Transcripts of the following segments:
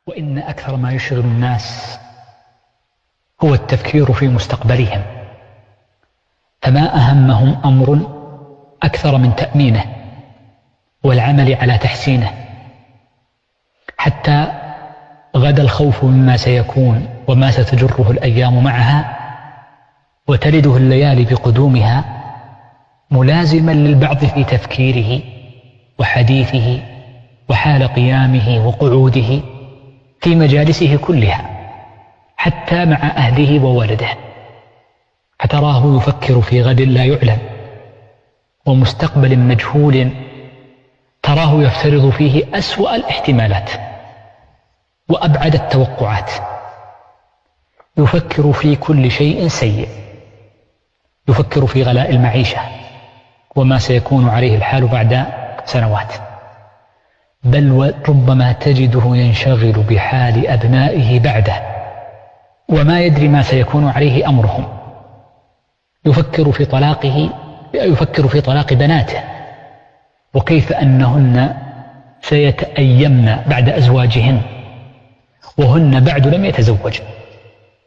وإن أكثر ما يشغل الناس هو التفكير في مستقبلهم، فما أهمهم أمر أكثر من تأمينه والعمل على تحسينه، حتى غدا الخوف مما سيكون وما ستجره الأيام معها وتلده الليالي بقدومها ملازما للبعض في تفكيره وحديثه وحال قيامه وقعوده في مجالسه كلها حتى مع أهله وولده، فتراه يفكر في غد لا يعلم ومستقبل مجهول تراه يفترض فيه أسوأ الاحتمالات وأبعد التوقعات، يفكر في كل شيء سيء، يفكر في غلاء المعيشة وما سيكون عليه الحال بعد سنوات، بل وربما تجده ينشغل بحال أبنائه بعده وما يدري ما سيكون عليه أمرهم، يفكر في طلاق بناته وكيف أنهن سيتأيمن بعد أزواجهن وهن بعد لم يتزوج،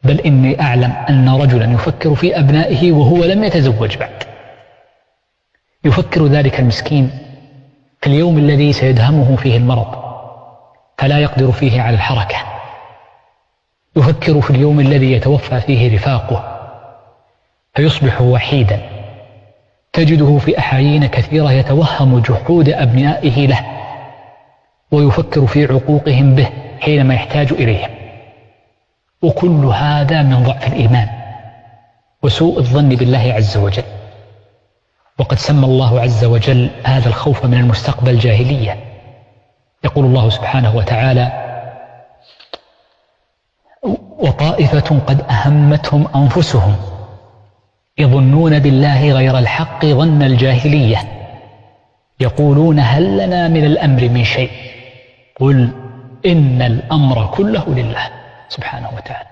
بل إني أعلم أن رجلا يفكر في أبنائه وهو لم يتزوج بعد. يفكر ذلك المسكين في اليوم الذي سيدهمه فيه المرض فلا يقدر فيه على الحركة، يفكر في اليوم الذي يتوفى فيه رفاقه فيصبح وحيدا، تجده في أحايين كثيرة يتوهم جحود أبنائه له ويفكر في عقوقهم به حينما يحتاج إليهم، وكل هذا من ضعف الإيمان وسوء الظن بالله عز وجل. وقد سمى الله عز وجل هذا الخوف من المستقبل جاهلية، يقول الله سبحانه وتعالى: وطائفة قد أهمتهم أنفسهم يظنون بالله غير الحق ظن الجاهلية يقولون هل لنا من الأمر من شيء قل إن الأمر كله لله سبحانه وتعالى.